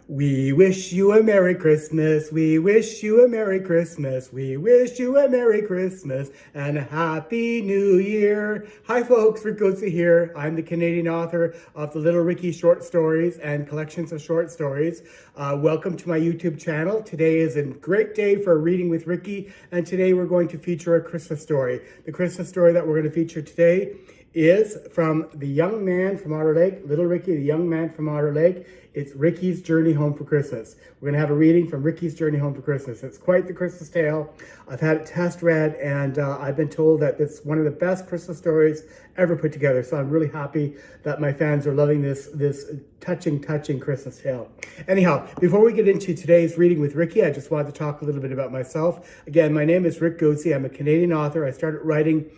We wish you a Merry Christmas, we wish you a Merry Christmas, we wish you a Merry Christmas and a Happy New Year. Hi folks, Rick Goetze here. I'm the Canadian author of the Little Ricky short stories and collections of short stories. Welcome to my YouTube channel. Today is a great day for reading with Ricky, and today we're going to feature a Christmas story. The Christmas story that we're going to feature today is from the young man from Otter Lake, Little Ricky, the young man from Otter Lake. It's Ricky's Journey Home for Christmas. We're going to have a reading from Ricky's Journey Home for Christmas. It's quite the Christmas tale. I've had it test read, and I've been told that it's one of the best Christmas stories ever put together. So I'm really happy that my fans are loving this touching Christmas tale. Anyhow, before we get into today's reading with Ricky, I just wanted to talk a little bit about myself. Again, my name is Rick Goetze. I'm a Canadian author. I started writing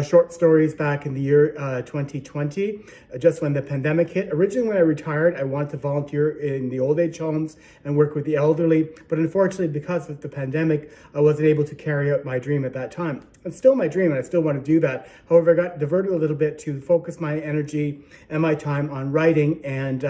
short stories back in the year 2020, just when the pandemic hit. Originally, when I retired, I wanted to volunteer in the old age homes and work with the elderly. But unfortunately, because of the pandemic, I wasn't able to carry out my dream at that time. It's still my dream, and I still want to do that. However, I got diverted a little bit to focus my energy and my time on writing and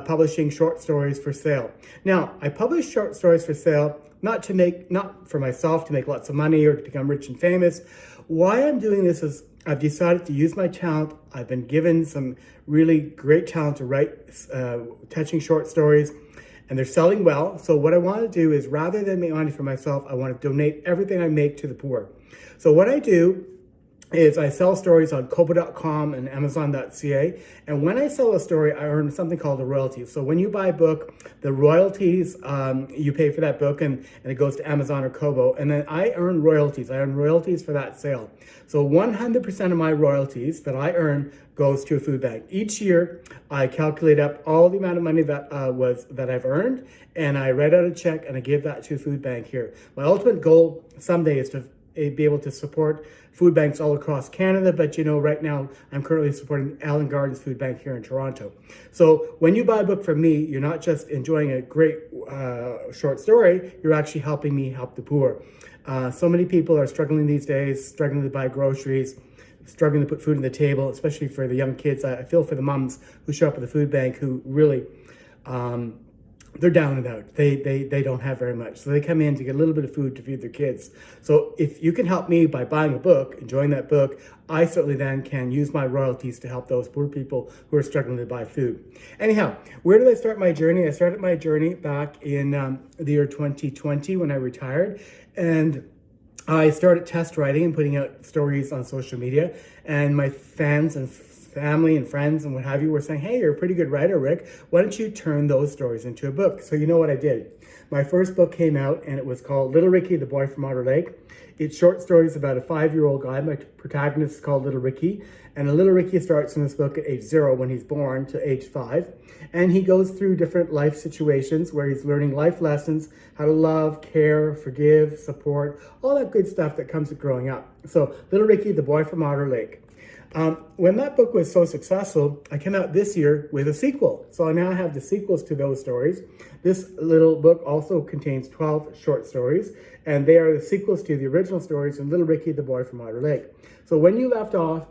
publishing short stories for sale. Now, I publish short stories for sale, not for myself to make lots of money or to become rich and famous. Why I'm doing this is I've decided to use my talent. I've been given some really great talent to write touching short stories, and they're selling well. So what I want to do is, rather than make money for myself, I want to donate everything I make to the poor. So what I do is I sell stories on kobo.com and amazon.ca. And when I sell a story, I earn something called a royalty. So when you buy a book, the royalties, you pay for that book and it goes to Amazon or Kobo. And then I earn royalties. I earn royalties for that sale. So 100% of my royalties that I earn goes to a food bank. Each year, I calculate up all the amount of money that I've earned, and I write out a check and I give that to a food bank here. My ultimate goal someday is to be able to support food banks all across Canada, but right now I'm currently supporting Allen Gardens Food Bank here in Toronto. So when you buy a book from me, you're not just enjoying a great short story, you're actually helping me help the poor. So many people are struggling these days, struggling to buy groceries, struggling to put food on the table, especially for the young kids. I feel for the moms who show up at the food bank who really, they're down and out. They don't have very much. So they come in to get a little bit of food to feed their kids. So if you can help me by buying a book, enjoying that book, I certainly then can use my royalties to help those poor people who are struggling to buy food. Anyhow, where did I start my journey? I started my journey back in the year 2020 when I retired. And I started test writing and putting out stories on social media. And my fans and family and friends and what have you were saying, hey, you're a pretty good writer, Rick. Why don't you turn those stories into a book? So you know what I did? My first book came out and it was called Little Ricky, the Boy from Otter Lake. It's short stories about a 5-year-old guy. My protagonist is called Little Ricky. And Little Ricky starts in this book at age 0 when he's born to age 5. And he goes through different life situations where he's learning life lessons, how to love, care, forgive, support, all that good stuff that comes with growing up. So Little Ricky, the Boy from Otter Lake. When that book was so successful, I came out this year with a sequel. So I now have the sequels to those stories. This little book also contains 12 short stories, and they are the sequels to the original stories in Little Ricky, the Boy from Otter Lake. So when you left off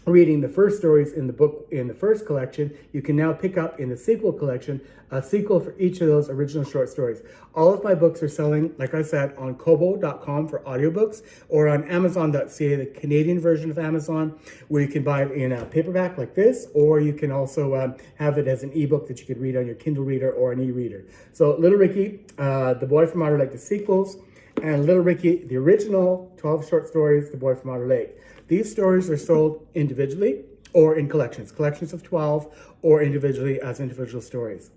reading the first stories in the book in the first collection, you can now pick up in the sequel collection a sequel for each of those original short stories. All of my books are selling, like I said, on kobo.com for audiobooks or on amazon.ca, the Canadian version of Amazon, where you can buy it in a paperback like this, or you can also have it as an ebook that you could read on your Kindle reader or an e-reader. So Little Ricky, the Boy from Otter Lake, the sequels, and Little Ricky, the original 12 short stories, The Boy from Otter Lake. These stories are sold individually or in collections of 12, or individually as individual stories.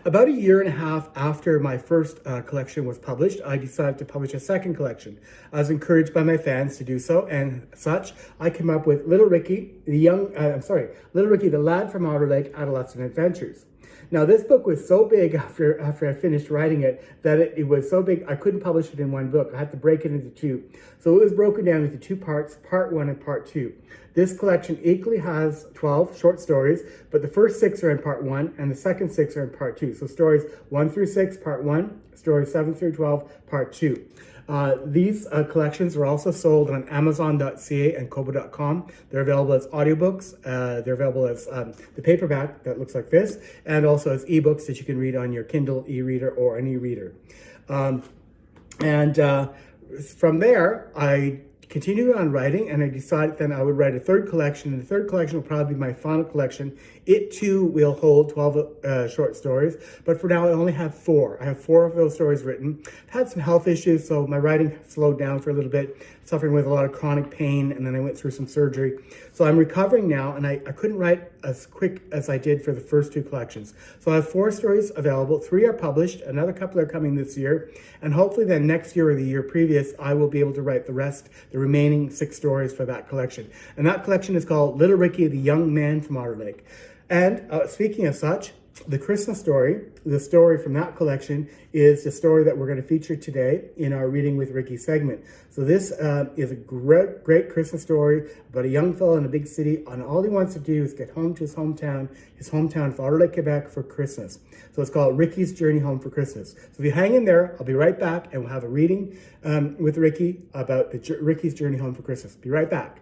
About a year and a half after my first collection was published, I decided to publish a second collection. I was encouraged by my fans to do so, and such, I came up with Little Ricky, Little Ricky, the Lad from Otter Lake, Adolescent Adventures. Now, this book was so big after I finished writing it that it was so big I couldn't publish it in one book. I had to break it into two. So it was broken down into two parts, part one and part two. This collection equally has 12 short stories, but the first 6 are in part one and the second 6 are in part two. So stories 1 through 6, part one, stories 7 through 12, part two. These collections are also sold on Amazon.ca and Kobo.com. They're available as audiobooks. They're available as the paperback that looks like this, and also as ebooks that you can read on your Kindle e-reader or an e-reader. From there, I continued on writing, and I decided then I would write a third collection, and the third collection will probably be my final collection. It too will hold 12 short stories, but for now I only have 4. I have 4 of those stories written. I've had some health issues, so my writing slowed down for a little bit, suffering with a lot of chronic pain, and then I went through some surgery. So I'm recovering now, and I couldn't write as quick as I did for the first 2 collections. So I have 4 stories available. 3 are published, another couple are coming this year, and hopefully then next year or the year previous, I will be able to write the remaining 6 stories for that collection. And that collection is called Little Ricky, the Young Man from Otter Lake. And speaking of such, the Christmas story, the story from that collection, is the story that we're going to feature today in our Reading with Ricky segment. So this is a great Christmas story about a young fellow in a big city, and all he wants to do is get home to his hometown of Otter Lake, Quebec, for Christmas. So it's called Ricky's Journey Home for Christmas. So if you hang in there, I'll be right back, and we'll have a reading with Ricky about Ricky's Journey Home for Christmas. Be right back.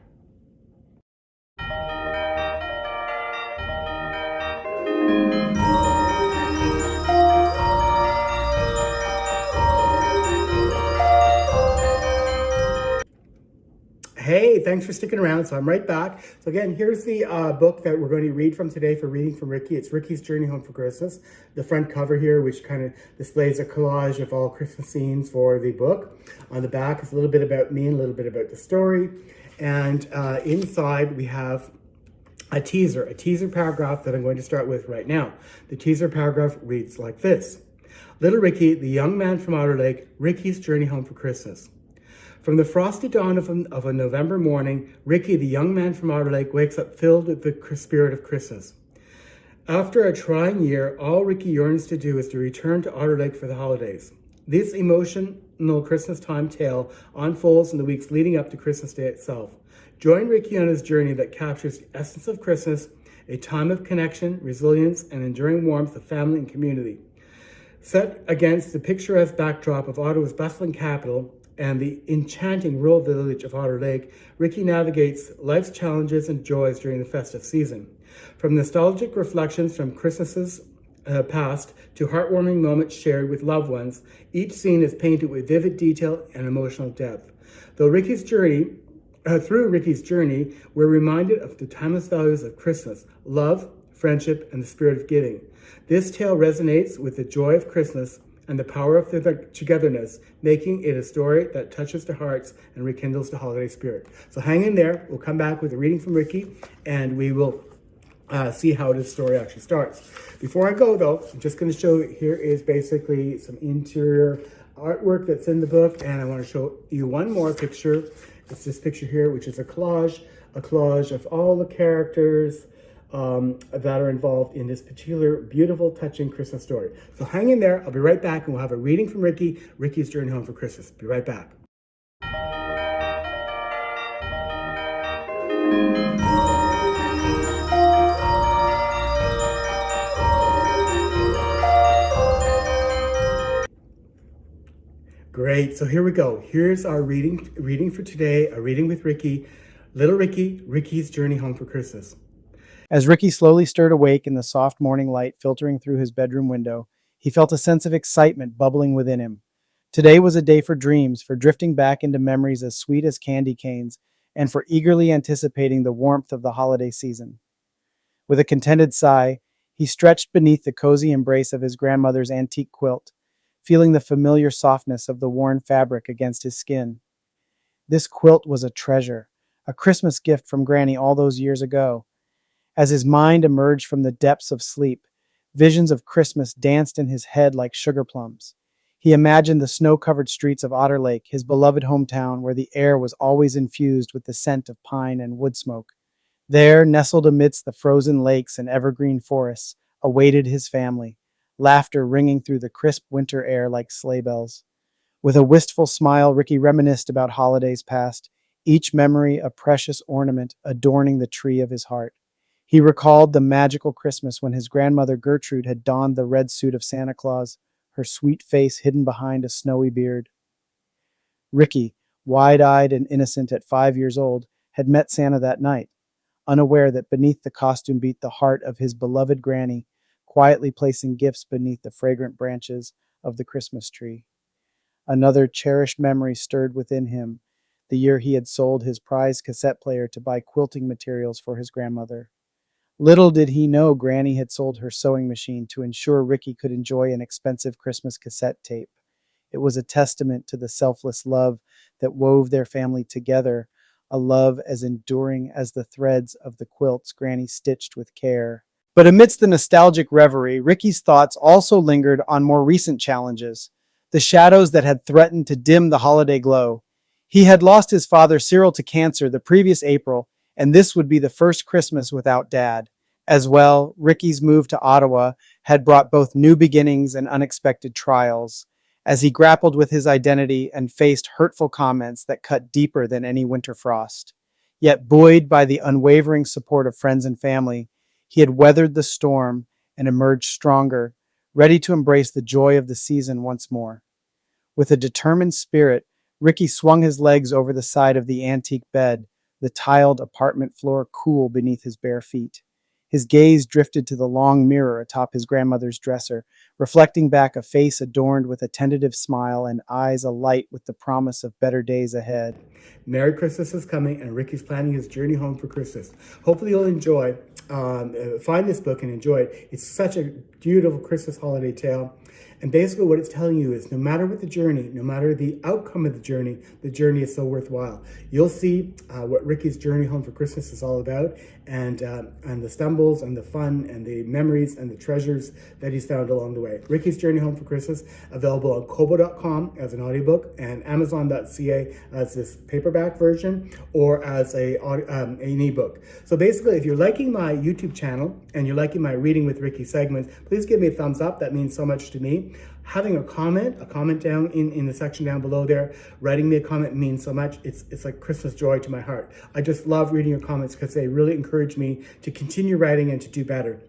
Hey, thanks for sticking around. So I'm right back. So again, here's the book that we're going to read from today for Reading from Ricky. It's Ricky's Journey Home for Christmas. The front cover here, which kind of displays a collage of all Christmas scenes for the book. On the back is a little bit about me and a little bit about the story. And inside we have a teaser paragraph that I'm going to start with right now. The teaser paragraph reads like this. Little Ricky, the young man from Otter Lake, Ricky's Journey Home for Christmas. From the frosty dawn of a November morning, Ricky, the young man from Otter Lake, wakes up filled with the spirit of Christmas. After a trying year, all Ricky yearns to do is to return to Otter Lake for the holidays. This emotional Christmas time tale unfolds in the weeks leading up to Christmas Day itself. Join Ricky on his journey that captures the essence of Christmas, a time of connection, resilience, and enduring warmth of family and community. Set against the picturesque backdrop of Ottawa's bustling capital and the enchanting rural village of Otter Lake, Ricky navigates life's challenges and joys during the festive season. From nostalgic reflections from Christmases past to heartwarming moments shared with loved ones, each scene is painted with vivid detail and emotional depth. Through Ricky's journey, we're reminded of the timeless values of Christmas, love, friendship, and the spirit of giving. This tale resonates with the joy of Christmas and the power of their togetherness, making it a story that touches the hearts and rekindles the holiday spirit. So hang in there. We'll come back with a reading from Ricky, and we will see how this story actually starts. Before I go, though, I'm just going to show you, here is basically some interior artwork that's in the book, and I want to show you one more picture. It's this picture here, which is a collage of all the characters that are involved in this particular beautiful, touching Christmas story. So hang in there. I'll be right back, and we'll have a reading from Ricky, Ricky's Journey Home for Christmas. Be right back. Great. So here we go. Here's our reading for today, a reading with Ricky, Little Ricky, Ricky's Journey Home for Christmas. As Ricky slowly stirred awake in the soft morning light filtering through his bedroom window, he felt a sense of excitement bubbling within him. Today was a day for dreams, for drifting back into memories as sweet as candy canes, and for eagerly anticipating the warmth of the holiday season. With a contented sigh, he stretched beneath the cozy embrace of his grandmother's antique quilt, feeling the familiar softness of the worn fabric against his skin. This quilt was a treasure, a Christmas gift from Granny all those years ago. As his mind emerged from the depths of sleep, Visions of Christmas danced in his head like sugar plums. He imagined the snow-covered streets of Otter Lake, his beloved hometown, where the air was always infused with the scent of pine and wood smoke. There, nestled amidst the frozen lakes and evergreen forests, awaited his family, laughter ringing through the crisp winter air like sleigh bells. With a wistful smile, Ricky reminisced about holidays past, each memory a precious ornament adorning the tree of his heart. He recalled the magical Christmas when his grandmother Gertrude had donned the red suit of Santa Claus, her sweet face hidden behind a snowy beard. Ricky, wide-eyed and innocent at 5 years old, had met Santa that night, unaware that beneath the costume beat the heart of his beloved granny, quietly placing gifts beneath the fragrant branches of the Christmas tree. Another cherished memory stirred within him, the year he had sold his prized cassette player to buy quilting materials for his grandmother. Little did he know Granny had sold her sewing machine to ensure Ricky could enjoy an expensive Christmas cassette tape. It was a testament to the selfless love that wove their family together, a love as enduring as the threads of the quilts Granny stitched with care. But amidst the nostalgic reverie, Ricky's thoughts also lingered on more recent challenges, the shadows that had threatened to dim the holiday glow. He had lost his father Cyril to cancer the previous April, and this would be the first Christmas without Dad. As well, Ricky's move to Ottawa had brought both new beginnings and unexpected trials, as he grappled with his identity and faced hurtful comments that cut deeper than any winter frost. Yet buoyed by the unwavering support of friends and family, he had weathered the storm and emerged stronger, ready to embrace the joy of the season once more. With a determined spirit, Ricky swung his legs over the side of the antique bed, the tiled apartment floor cool beneath his bare feet. His gaze drifted to the long mirror atop his grandmother's dresser, reflecting back a face adorned with a tentative smile and eyes alight with the promise of better days ahead. Merry Christmas is coming, and Ricky's planning his journey home for Christmas. Hopefully, you'll find this book and enjoy it. It's such a beautiful Christmas holiday tale. And basically what it's telling you is no matter what the journey, no matter the outcome of the journey is so worthwhile. You'll see what Ricky's journey home for Christmas is all about, and the stumbles and the fun and the memories and the treasures that he's found along the way. Ricky's Journey Home for Christmas, available on kobo.com as an audiobook and amazon.ca as this paperback version or as an ebook. So basically, if you're liking my YouTube channel and you're liking my Reading with Ricky segments, please give me a thumbs up. That means so much to me. Having a comment down in the section down below there, writing me a comment means so much. It's like Christmas joy to my heart. I just love reading your comments because they really encourage me to continue writing and to do better.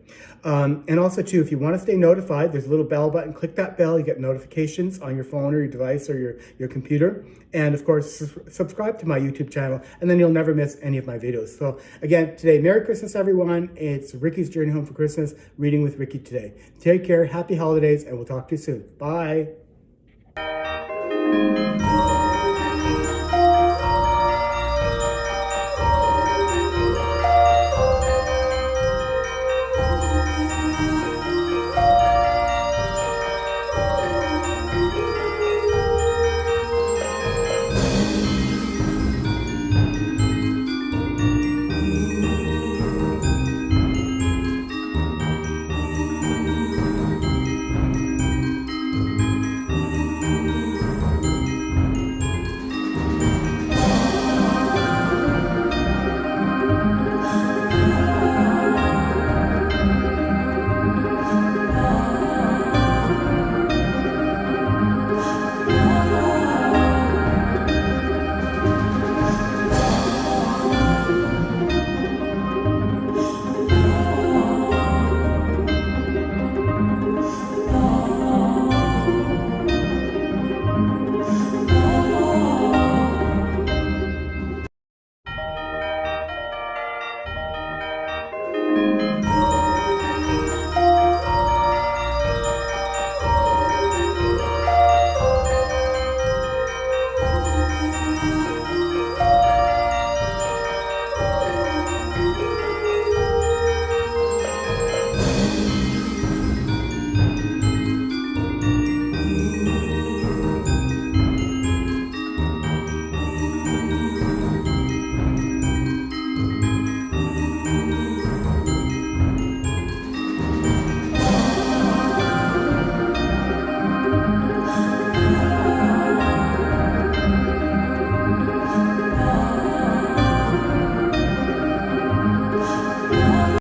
And also too, if you want to stay notified, there's a little bell button. Click that bell, you get notifications on your phone or your device or your computer. And of course, subscribe to my YouTube channel, and then you'll never miss any of my videos. So again, today, Merry Christmas, everyone. It's Ricky's Journey Home for Christmas, Reading with Ricky today. Take care, happy holidays, and we'll talk to you soon. Bye.